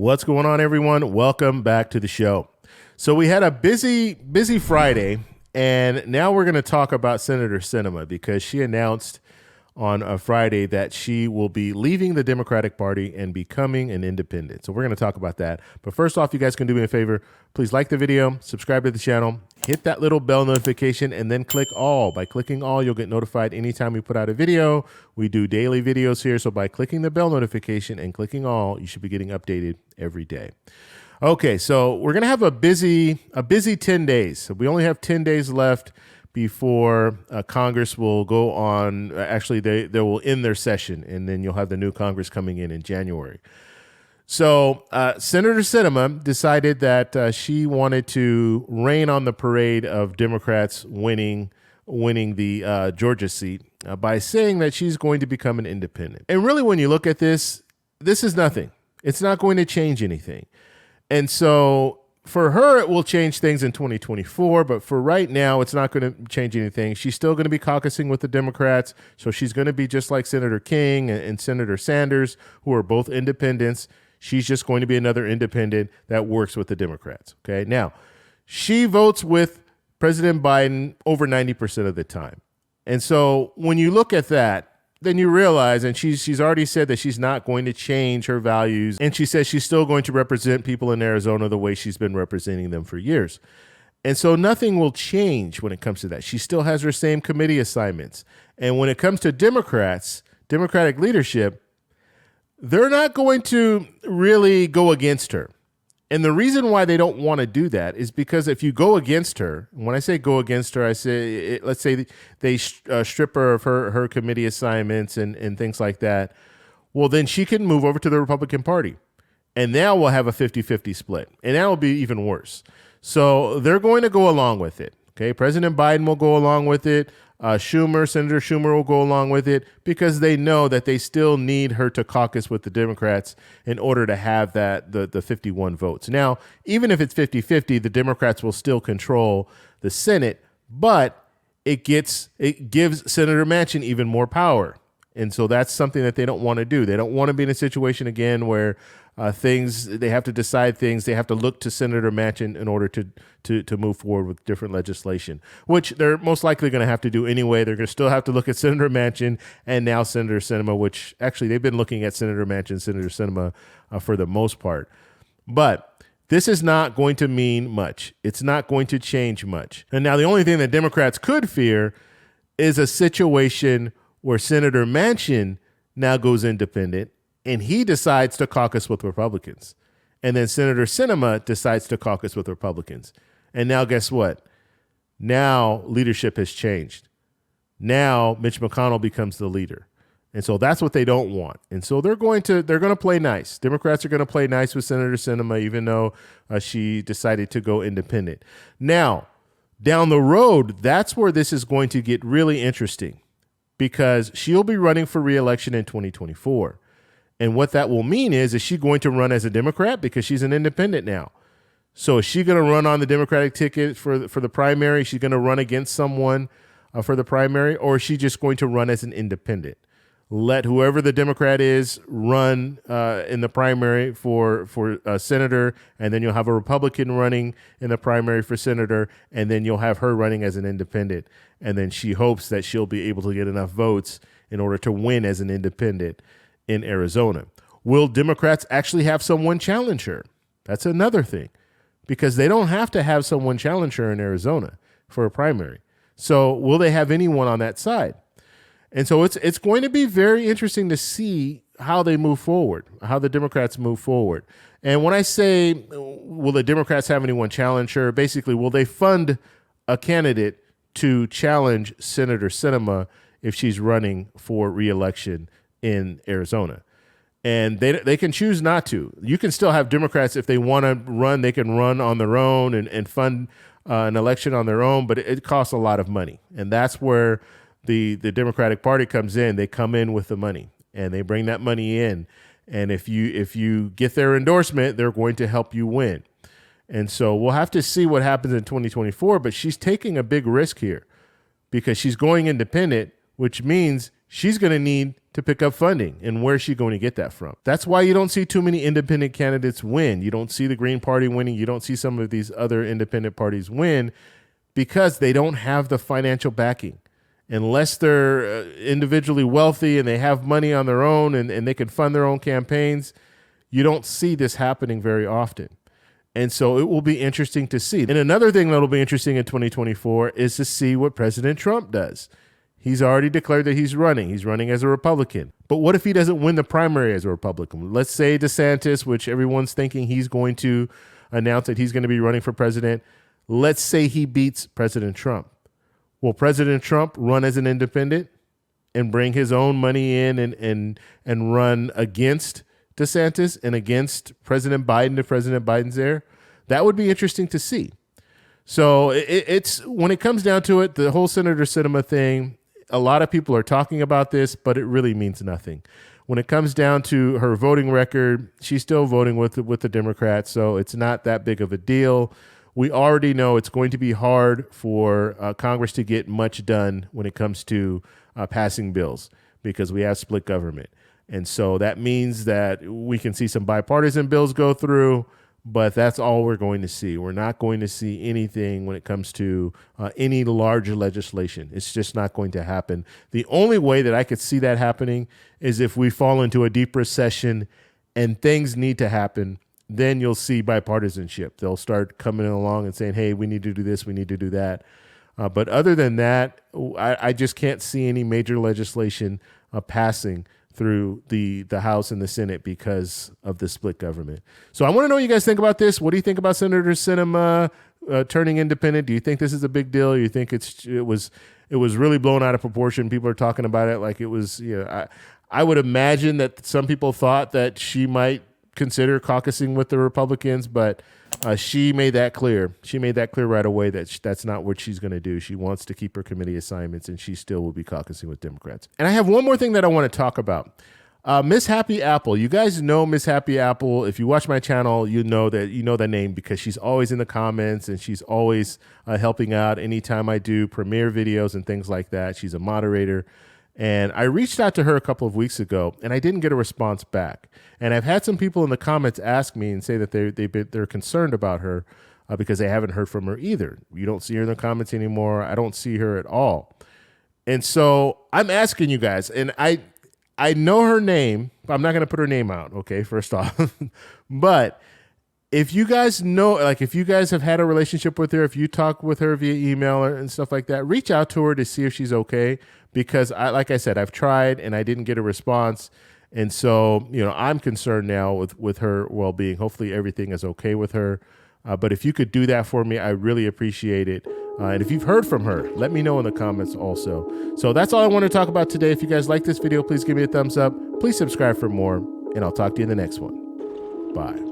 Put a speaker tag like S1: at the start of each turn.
S1: What's going on, everyone? Welcome back to the show. So we had a busy Friday, and now we're going to talk about Senator Sinema because she announced on a Friday that she will be leaving the Democratic Party and becoming an independent. So we're going to talk about that. But first off, you guys can do me a favor. Please like the video, subscribe to the channel, hit that little bell notification, and then click all. By clicking all, you'll get notified anytime we put out a video. We do daily videos here. So by clicking the bell notification and clicking all, you should be getting updated every day. Okay, so we're going to have a busy 10 days. So we only have 10 days left before Congress will go on. Actually, they will end their session, and then you'll have the new Congress coming in January. So Senator Sinema decided that she wanted to rain on the parade of Democrats winning the Georgia seat by saying that she's going to become an independent. And really, when you look at this is nothing. It's not going to change anything. And so for her, it will change things in 2024, but for right now, it's not going to change anything. She's still going to be caucusing with the Democrats, so she's going to be just like Senator King and Senator Sanders, who are both independents. She's just going to be another independent that works with the Democrats. Okay, now, she votes with President Biden over 90% of the time. And so when you look at that, then you realize, and she's already said that she's not going to change her values, and she says she's still going to represent people in Arizona the way she's been representing them for years. And so nothing will change when it comes to that. She still has her same committee assignments. And when it comes to Democratic leadership, they're not going to really go against her. And the reason why they don't want to do that is because if you go against her, when I say go against her, I say, let's say they strip her of her committee assignments and things like that. Well, then she can move over to the Republican Party. And now we'll have a 50-50 split. And that will be even worse. So they're going to go along with it. Okay, President Biden will go along with it. Senator Schumer will go along with it because they know that they still need her to caucus with the Democrats in order to have the 51 votes. Now, even if it's 50-50, the Democrats will still control the Senate, but it gives Senator Manchin even more power. And so that's something that they don't want to do. They don't want to be in a situation again where they have to decide things. They have to look to Senator Manchin in order to move forward with different legislation, which they're most likely going to have to do anyway. They're going to still have to look at Senator Manchin and now Senator Sinema, which actually they've been looking at Senator Manchin, Senator Sinema for the most part. But this is not going to mean much. It's not going to change much. And now the only thing that Democrats could fear is a situation where Senator Manchin now goes independent and he decides to caucus with Republicans. And then Senator Sinema decides to caucus with Republicans. And now guess what? Now leadership has changed. Now Mitch McConnell becomes the leader. And so that's what they don't want. And so they're going to play nice. Democrats are going to play nice with Senator Sinema, even though she decided to go independent. Now, down the road, that's where this is going to get really interesting because she'll be running for re-election in 2024. And what that will mean is she going to run as a Democrat because she's an independent now? So is she going to run on the Democratic ticket for the primary? She's going to run against someone for the primary, or is she just going to run as an independent? Let whoever the Democrat is run in the primary for senator, and then you'll have a Republican running in the primary for senator, and then you'll have her running as an independent. And then she hopes that she'll be able to get enough votes in order to win as an independent in Arizona. Will Democrats actually have someone challenge her? That's another thing, because they don't have to have someone challenge her in Arizona for a primary. So will they have anyone on that side? And so it's going to be very interesting to see how they move forward, how the Democrats move forward. And when I say, will the Democrats have anyone challenge her, basically, will they fund a candidate to challenge Senator Sinema if she's running for re-election in Arizona? And they can choose not to. You can still have Democrats, if they want to run, they can run on their own and fund an election on their own, but it costs a lot of money. And that's where the Democratic Party comes in. They come in with the money and they bring that money in. And if you get their endorsement, they're going to help you win. And so we'll have to see what happens in 2024, but she's taking a big risk here because she's going independent, which means she's going to need to pick up funding. And where's she going to get that from? That's why you don't see too many independent candidates win. You don't see the Green Party winning. You don't see some of these other independent parties win because they don't have the financial backing. Unless they're individually wealthy and they have money on their own and they can fund their own campaigns, you don't see this happening very often. And so it will be interesting to see. And another thing that will be interesting in 2024 is to see what President Trump does. He's already declared that he's running. He's running as a Republican. But what if he doesn't win the primary as a Republican? Let's say DeSantis, which everyone's thinking he's going to announce that he's going to be running for president. Let's say he beats President Trump. Will President Trump run as an independent and bring his own money in and run against DeSantis and against President Biden if President Biden's there? That would be interesting to see. So it's when it comes down to it, the whole Senator Sinema thing, a lot of people are talking about this, but it really means nothing. When it comes down to her voting record, she's still voting with the Democrats, so it's not that big of a deal. We already know it's going to be hard for Congress to get much done when it comes to passing bills because we have split government. And so that means that we can see some bipartisan bills go through, but that's all we're going to see. We're not going to see anything when it comes to any large legislation. It's just not going to happen. The only way that I could see that happening is if we fall into a deep recession and things need to happen. Then you'll see bipartisanship. They'll start coming along and saying, hey, we need to do this, we need to do that. But other than that, I just can't see any major legislation passing through the House and the Senate because of the split government. So I want to know what you guys think about this. What do you think about Senator Sinema turning independent? Do you think this is a big deal? You think it was really blown out of proportion? People are talking about it like it was, I would imagine that some people thought that she might consider caucusing with the Republicans, but she made that clear. She made that clear right away that that's not what she's going to do. She wants to keep her committee assignments, and she still will be caucusing with Democrats. And I have one more thing that I want to talk about. Miss Happy Apple. You guys know Miss Happy Apple. If you watch my channel, you know that name because she's always in the comments and she's always helping out anytime I do premiere videos and things like that. She's a moderator. And I reached out to her a couple of weeks ago, and I didn't get a response back. And I've had some people in the comments ask me and say that they're concerned about her because they haven't heard from her either. You don't see her in the comments anymore. I don't see her at all. And so I'm asking you guys, and I know her name, but I'm not going to put her name out, okay, first off. But if you guys know, like if you guys have had a relationship with her, if you talk with her via email and stuff like that, reach out to her to see if she's okay. Because like I said, I've tried and I didn't get a response. And so, I'm concerned now with her well-being. Hopefully everything is okay with her. But if you could do that for me, I really appreciate it. And if you've heard from her, let me know in the comments also. So that's all I want to talk about today. If you guys like this video, please give me a thumbs up. Please subscribe for more, and I'll talk to you in the next one. Bye.